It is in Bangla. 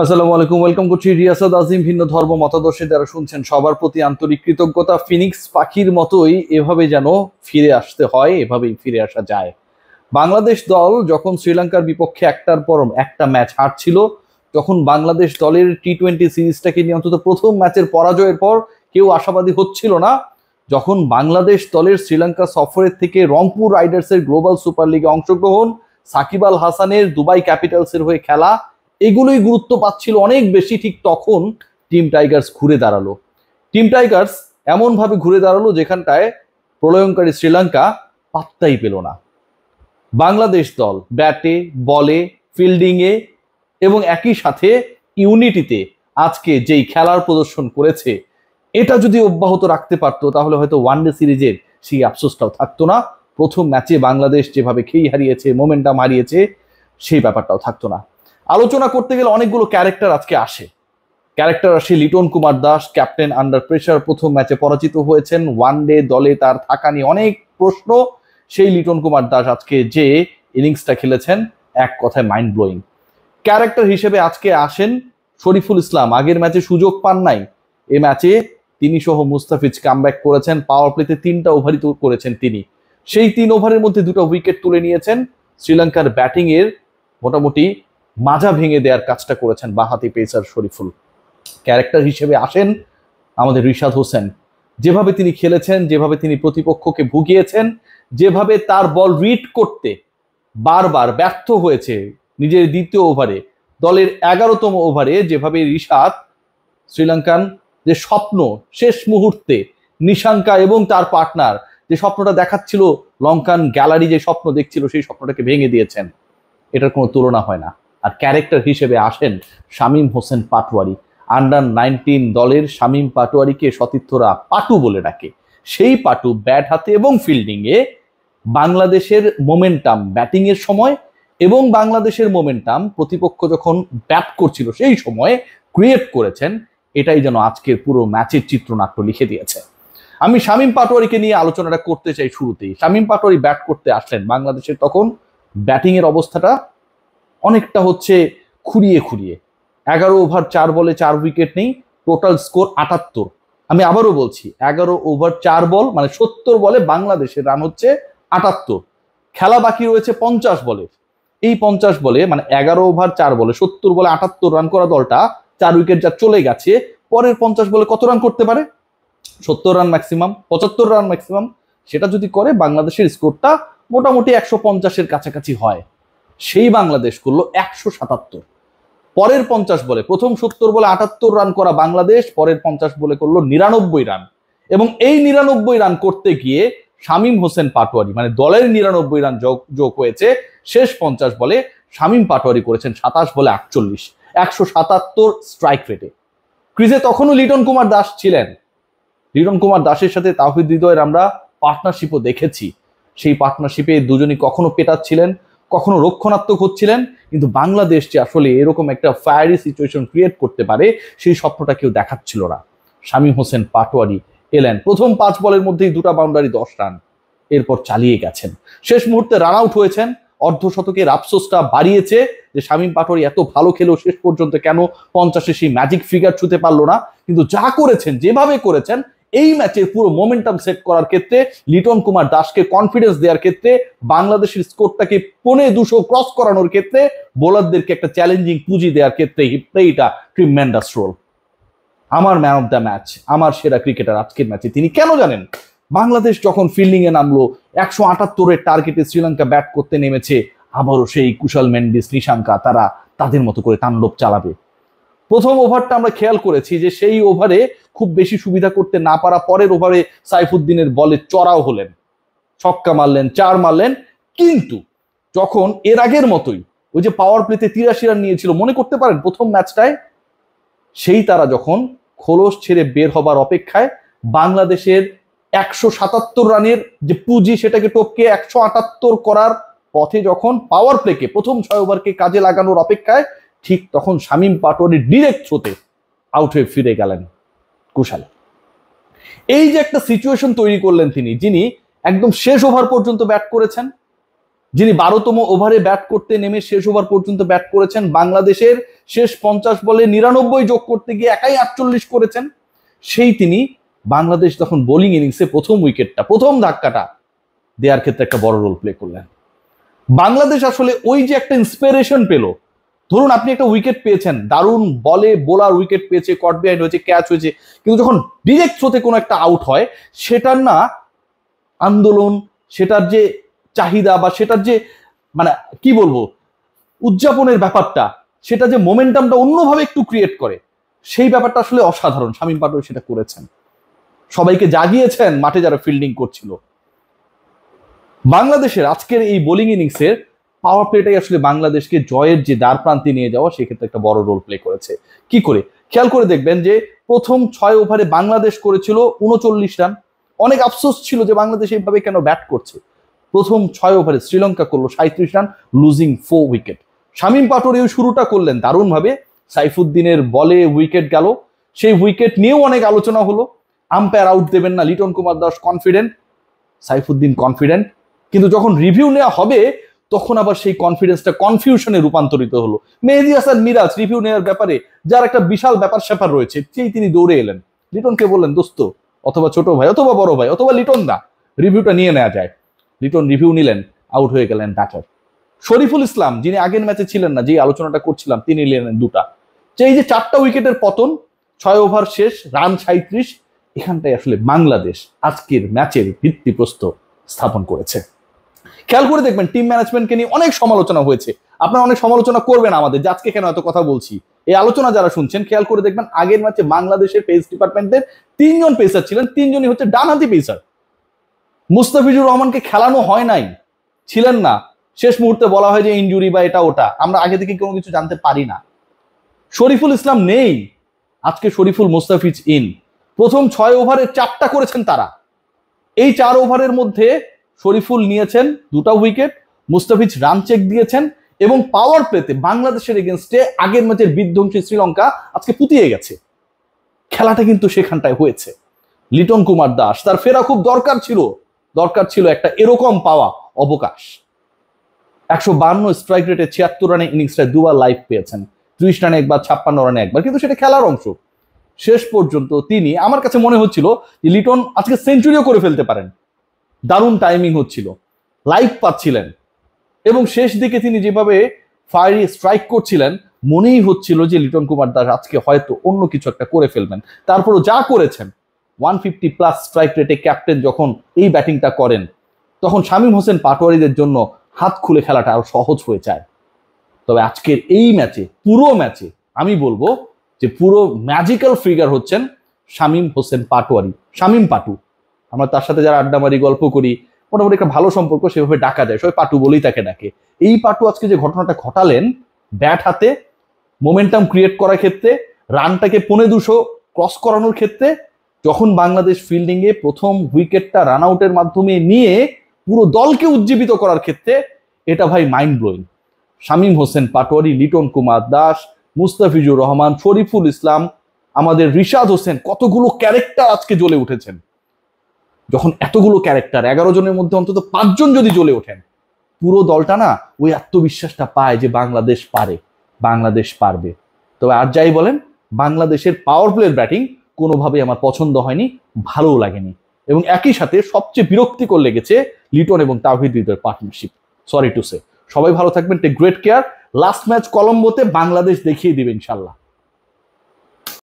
আসসালামু আলাইকুম, ওয়েলকাম করছি রিয়াসাদ আজিম। ভিন্ন ধর্ম মতাদর্শে যারা শুনছেন সবার প্রতি আন্তরিক কৃতজ্ঞতা। ফিনিক্স পাখির মতোই এভাবে যেন ফিরে আসতে হয়, এভাবেই ফিরে আসা যায়। বাংলাদেশ দল যখন শ্রীলঙ্কার বিপক্ষে একটার পর একটা ম্যাচ হারছিল, তখন বাংলাদেশ দলের টি-20 সিরিজটাকে নিয়ে অন্তত প্রথম ম্যাচের পরাজয়ের পর কেউ আশাবাদী হচ্ছিল না। যখন বাংলাদেশ দলের শ্রীলঙ্কা সফরের থেকে রংপুর রাইডার্সের গ্লোবাল সুপার লিগে অংশগ্রহণ, সাকিব আল হাসানের দুবাই ক্যাপিটালসের হয়ে খেলা, এগুলোই গুরুত্ব পাচ্ছিল অনেক বেশি, ঠিক তখন টিম টাইগার্স ঘুরে দাঁড়ালো। টিম টাইগার্স এমন ভাবে ঘুরে দাঁড়ালো যেখানটায় প্রলয়ঙ্কারী শ্রীলঙ্কা পাত্তাই পেল না। বাংলাদেশ দল ব্যাটে, বলে, ফিল্ডিংয়ে এবং একই সাথে ইউনিটিতে আজকে যেই খেলার প্রদর্শন করেছে, এটা যদি অব্যাহত রাখতে পারতো তাহলে হয়তো ওয়ানডে সিরিজের সেই আফসোসটাও থাকতো না। প্রথম ম্যাচে বাংলাদেশ যেভাবে খেই হারিয়েছে, মোমেন্টাম হারিয়েছে, সেই ব্যাপারটাও থাকতো না। আলোচনা করতে গেলে অনেকগুলো ক্যারেক্টার আজকে আসে। Liton Kumar Das, captain under pressure, প্রথম ম্যাচে পরাজিত হয়েছেন। ওয়ানডে দলে তার থাকা নিয়ে অনেক প্রশ্ন। সেই লিটন কুমার দাস আজকে যে ইনিংসটা খেলেছেন, এক কথায় মাইন্ড ব্লোয়িং। ক্যারেক্টার হিসেবে আজকে আসেন শরীফুল ইসলাম। আগের ম্যাচে সুযোগ পান নাই, এ ম্যাচে তিনি সহ মুস্তাফিজ কামব্যাক করেছেন। পাওয়ার প্লেতে 3টা ওভারই করেছেন তিনি। সেই 3 ওভারের মধ্যে 2টা উইকেট তুলে নিয়েছেন। শ্রীলঙ্কার ব্যাটিং এর মোটামুটি মাজা ভেঙে দেওয়ার কাজটা করেছেন বাঁহাতি পেসার শরীফুল। ক্যারেক্টার হিসেবে আসেন আমাদের রিশাদ হোসেন। যেভাবে তিনি খেলেছেন, যেভাবে তিনি প্রতিপক্ষকে ভুগিয়েছেন, যেভাবে তার বল রিড করতে বারবার ব্যর্থ হয়েছে নিজের দ্বিতীয় ওভারে, দলের 11তম ওভারে যেভাবে রিশাদ শ্রীলঙ্কান যে স্বপ্ন শেষ মুহূর্তে নিশাঙ্কা এবং তার পার্টনার যে স্বপ্নটা দেখাচ্ছিল, লঙ্কান গ্যালারি যে স্বপ্ন দেখছিল, সেই স্বপ্নটাকে ভেঙে দিয়েছেন। এটার কোনো তুলনা হয় না। আর ক্যারেক্টার হিসেবে আসেন শামীম হোসেন পাটোয়ারি। আন্ডার-19 দলের শামীম পাটোয়ারিকে সতীর্থরা পাটু বলে ডাকে। সেই পাটু ব্যাট হাতে এবং ফিল্ডিং এ বাংলাদেশের মোমেন্টাম ব্যাটিং এর সময় এবং বাংলাদেশের মোমেন্টাম প্রতিপক্ষ যখন ব্যাট করছিল সেই সময়ে ক্রিয়েট করেছেন। এটাই যেন আজকের পুরো ম্যাচের চিত্রনাট্য লিখে দিয়েছে। আমি শামীম পাটোয়ারিকে নিয়ে আলোচনাটা করতে চাই শুরুতেই। শামীম পাটোয়ারি ব্যাট করতে আসলেন, বাংলাদেশের তখন ব্যাটিং এর অবস্থাটা অনেকটা হচ্ছে খুঁড়িয়ে খুঁড়িয়ে। 11 ওভার 4 বলে 4 উইকেট নেই, টোটাল স্কোর 78। আমি আবারও বলছি, 11 ওভার 4 বল মানে 70 বলে বাংলাদেশের রান হচ্ছে 78। খেলা বাকি রয়েছে 50 বলে। এই 50 বলে মানে 11 ওভার 4 বলে 70 বলে 78 রান করা দলটা 4 উইকেট যা চলে গেছে, পরের 50 বলে কত রান করতে পারে? 70 রান ম্যাক্সিমাম, 75 রান ম্যাক্সিমাম। সেটা যদি করে বাংলাদেশের স্কোরটা মোটামুটি 150-এর কাছাকাছি হয়। সেই বাংলাদেশ করলো 177। পরের 50 বলে, প্রথম 70 বলে 78 রান করা বাংলাদেশ পরের 50 বলে করলো 99 রান। এবং এই 99 রান করতে গিয়ে শামীম হোসেন পাটোয়ারি মানে দলের 99 রান যোগ হয়েছে। শেষ 50 বলে শামীম পাটোয়ারি করেছেন 27 বলে 48, 177 স্ট্রাইক রেটে। ক্রিজে তখনও লিটন কুমার দাস ছিলেন। লিটন কুমার দাসের সাথে তাওহিদ হৃদয়ের আমরা পার্টনারশিপও দেখেছি। সেই পার্টনারশিপে দুজনই কখনো পেটাচ্ছিলেন, কখনো রক্ষণাত্মক হচ্ছিলেন। কিন্তু বাংলাদেশ যে আসলে এরকম একটা ফায়ারি সিচুয়েশন ক্রিয়েট করতে পারে, সেই স্বপ্নটা কেউ দেখাচ্ছিল না। শামীম হোসেন পাটোয়ারি এলেন, প্রথম 5 বলের মধ্যেই 2টা বাউন্ডারি, 10 রান। এরপর চালিয়ে গেছেন, শেষ মুহূর্তে রান আউট হয়েছেন। অর্ধশতকের আফসোসটা বাড়িয়েছে যে শামীম পাটোয়ারি এত ভালো খেলেও শেষ পর্যন্ত কেন 50-এ সেই ম্যাজিক ফিগার ছুঁতে পারলো না। কিন্তু যা করেছেন, যেভাবে করেছেন, এই ম্যাচের পুরো মোমেন্টাম সেট করার ক্ষেত্রে, লিটন কুমার দাসকে কনফিডেন্স দেওয়ার ক্ষেত্রে, বাংলাদেশের স্কোরটাকে 250 ক্রস করানোর ক্ষেত্রে, বোলারদেরকে একটা চ্যালেঞ্জিং পুঁজি দেওয়ার ক্ষেত্রে এইটা ট্রিমেন্ডাস রোল। আমার ম্যান অফ দ্য ম্যাচ, আমার সেরা ক্রিকেটার আজকের ম্যাচে তিনি কেন জানেন? বাংলাদেশ যখন ফিল্ডিং এ নামলো, 178-এর টার্গেটে শ্রীলঙ্কা ব্যাট করতে নেমেছে, আবারও সেই কুশল মেন্ডিস, নিশাঙ্কা তারা তাদের মতো করে তাণ্ডব চালাবে। প্রথম ওভারটা আমরা খেয়াল করেছি যে সেই ওভারে খুব বেশি সুবিধা করতে না পারা, পরের ওভারে সাইফুদ্দিনের বলে চড়াও হলেন, ছক্কা মারলেন, 4 মারলেন। কিন্তু যখন এর আগের মতোই ওই যে পাওয়ার প্লেতে 83 রান নিয়েছিল, মনে করতে পারেন প্রথম ম্যাচটায়, সেই তারা যখন খোলস ছেড়ে বের হবার অপেক্ষায়, বাংলাদেশের 177 রানের যে পুঁজি সেটাকে টপকে 178 করার পথে যখন পাওয়ার প্লেকে প্রথম 6 ওভারকে কাজে লাগানোর অপেক্ষায়, ঠিক তখন শামীম পাটোয়ারি ডিরেক্ট থ্রোতে আউট হয়ে ফিরে গেলেন কুশাল। এই যে একটা সিচুয়েশন তৈরি করলেন তিনি, যিনি একদম শেষ ওভার পর্যন্ত ব্যাট করেছেন, যিনি 12তম ওভারে ব্যাট করতে নেমে শেষ ওভার পর্যন্ত ব্যাট করেছেন, বাংলাদেশের শেষ 50 বলে 99 যোগ করতে গিয়ে একাই 48 করেছেন, সেই তিনি বাংলাদেশ তখন বোলিং ইনিংসে প্রথম উইকেটটা, প্রথম ধাক্কাটা দেওয়ার ক্ষেত্রে একটা বড় রোল প্লে করলেন। বাংলাদেশ আসলে ওই যে একটা ইন্সপিরেশন পেল, ধরুন আপনি একটা উইকেট পেয়েছেন, দারুণ বলে বোলার উইকেট পেয়েছে, কট বিহাইন্ড হয়েছে, ক্যাচ হয়েছে, কিন্তু যখন ডিরেক্ট থ্রোতে কোনো একটা আউট হয়, সেটার না আন্দোলন, সেটার যে চাহিদা বা সেটার যে মানে কি বলবো উদযাপনের ব্যাপারটা, সেটা যে মোমেন্টামটা অন্যভাবে একটু ক্রিয়েট করে, সেই ব্যাপারটা আসলে অসাধারণ। শামীম পাটোয়ারি সেটা করেছেন, সবাইকে জাগিয়েছেন মাঠে যারা ফিল্ডিং করছিল। বাংলাদেশের আজকের এই বোলিং ইনিংসের পাওয়ার প্লেটাই আসলে বাংলাদেশকে জয়ের যে দ্বার প্রান্তে নিয়ে যাওয়া, সেক্ষেত্রে একটা বড় রোল প্লে করেছে। কি করে খেয়াল করে দেখবেন যে প্রথম 6 ওভারে বাংলাদেশ করেছিল 39 রান। অনেক আফসোস ছিল যে বাংলাদেশ এইভাবে কেন ব্যাট করছে। প্রথম 6 ওভারে শ্রীলঙ্কা করলো 37 রান, লুজিং 4 উইকেট। শামীম পাটোয়ারিও শুরুটা করলেন দারুণভাবে, সাইফুদ্দিনের বলে উইকেট গেল, সেই উইকেট নিয়েও অনেক আলোচনা হলো। আম্পায়ার আউট দেবেন না, লিটন কুমার দাস কনফিডেন্ট, সাইফুদ্দিন কনফিডেন্ট, কিন্তু যখন রিভিউ নেওয়া হবে তখন আবার সেই কনফিডেন্সটা কনফিউশনে রূপান্তরিত হলো। মেহেদী হাসান মিরাজ রিভিউ নেওয়ার ব্যাপারে যার একটা বিশাল ব্যাপার স্যাপার রয়েছে, সেই তিনি দৌড়ে এলেন, লিটনকে বললেন, দোস্ত অথবা ছোট ভাই অথবা বড় ভাই অথবা লিটন দা, রিভিউটা নিয়ে নেওয়া যায়। লিটন রিভিউ নিলেন, আউট হয়ে গেলেন ব্যাটার। শরীফুল ইসলাম, যিনি আগের ম্যাচে ছিলেন না, যে আলোচনাটা করছিলাম, তিনি নিলেন 2টা। এই যে 4টা উইকেটের পতন, 6 ওভার শেষ, রান 37, এখানটাই আসলে বাংলাদেশ আজকের ম্যাচের ভিত্তিপ্রস্তর স্থাপন করেছে। খেয়াল করে দেখবেন টিম ম্যানেজমেন্টকে নিয়ে অনেক সমালোচনা হয়েছে। আপনারা অনেক সমালোচনা করবেন আমাদের যে আজকে কেন এত কথা বলছি। এই আলোচনা যারা শুনছেন, খেয়াল করে দেখবেন আগের ম্যাচে বাংলাদেশের পেস ডিপার্টমেন্টের 3 জন পেসার ছিলেন, 3 জনই হচ্ছে ডানহাতি পেসার। মুস্তাফিজুর রহমানকে খেলানো হয় নাই, ছিলেন না, শেষ মুহূর্তে বলা হয় যে ইনজুরি বা এটা ওটা, আমরা আগে থেকে কোনো কিছু জানতে পারি না। শরীফুল ইসলাম নেই, আজকে শরীফুল মুস্তাফিজ ইন। প্রথম 6 ওভারে 4টা করেছেন তারা। এই 4 ওভারের মধ্যে শরীফুল নিয়েছেন 2টা উইকেট, মুস্তাফিজ রান চেক দিয়েছেন, এবং পাওয়ার প্লেতে বাংলাদেশের এগেনস্টে আগের ম্যাচের বিধ্বংসী শ্রীলঙ্কা আজকে পুতিয়ে গেছে। খেলাটা কিন্তু সেখানটায় হয়েছে। লিটন কুমার দাস, তার ফেরা খুব দরকার ছিল একটা এরকম পাওয়া অবকাশ। 152 স্ট্রাইক রেটে 76 রানে ইনিংসটা 2বার লাইভ পেয়েছেন, 30 রানে একবার, 56 রানে একবার, কিন্তু সেটা খেলার অংশ। শেষ পর্যন্ত তিনি, আমার কাছে মনে হচ্ছিল যে লিটন আজকে সেঞ্চুরিও করে ফেলতে পারেন, দারুণ টাইমিং হচ্ছিল, লাইভ পাচ্ছিলেন, এবং শেষ দিকে তিনি যেভাবে ফায়ারি স্ট্রাইক করছিলেন, মনেই হচ্ছিল যে লিটন কুমার দাস আজকে হয়তো অন্য কিছু একটা করে ফেলবেন। তারপরও যা করেছেন, 150+ স্ট্রাইক রেটে ক্যাপ্টেন যখন এই ব্যাটিংটা করেন, তখন শামীম হোসেন পাটোয়ারিদের জন্য হাত খুলে খেলাটা আরো সহজ হয়ে যায়। তবে আজকের এই ম্যাচে, পুরো ম্যাচে আমি বলবো যে পুরো ম্যাজিক্যাল ফিগার হচ্ছেন শামীম হোসেন পাটোয়ারি, শামীম পাটু। আমরা তার সাথে যারা আড্ডা মারি, গল্প করি, মোটামুটি একটা ভালো সম্পর্ক, সেভাবে ডাকা যায়, সবাই পাটু বলেই তাকে ডাকে। এই পাটু আজকে যে ঘটনাটা ঘটালেন, ব্যাট হাতে মোমেন্টাম ক্রিয়েট করার ক্ষেত্রে, রানটাকে 250 ক্রস করানোর ক্ষেত্রে, যখন বাংলাদেশ ফিল্ডিং এ প্রথম উইকেটটা রান আউটের মাধ্যমে নিয়ে পুরো দলকে উজ্জীবিত করার ক্ষেত্রে, এটা ভাই মাইন্ড ব্লোয়িং। শামীম হোসেন পাটোয়ারি, লিটন কুমার দাস, মুস্তাফিজুর রহমান, শরীফুল ইসলাম, আমাদের রিশাদ হোসেন, কতগুলো ক্যারেক্টার আজকে জ্বলে উঠেছেন। যখন এতগুলো ক্যারেক্টার, 11 জনের মধ্যে অন্তত 5 জন যদি জ্বলে ওঠেন, পুরো দলটা না ওই আত্মবিশ্বাসটা পায় যে বাংলাদেশ পারে, বাংলাদেশ পারবে। তবে আর যাই বলেন, বাংলাদেশের পাওয়ার প্লের ব্যাটিং কোনোভাবেই আমার পছন্দ হয়নি, ভালোও লাগেনি, এবং একই সাথে সবচেয়ে বিরক্তিকর লেগেছে লিটন এবং তাওহিদ হৃদয়ের পার্টনারশিপ। Sorry to say. সবাই ভালো থাকবেন, take great care. Last match কলম্বোতে বাংলাদেশ দেখিয়ে দিবে ইনশাল্লাহ।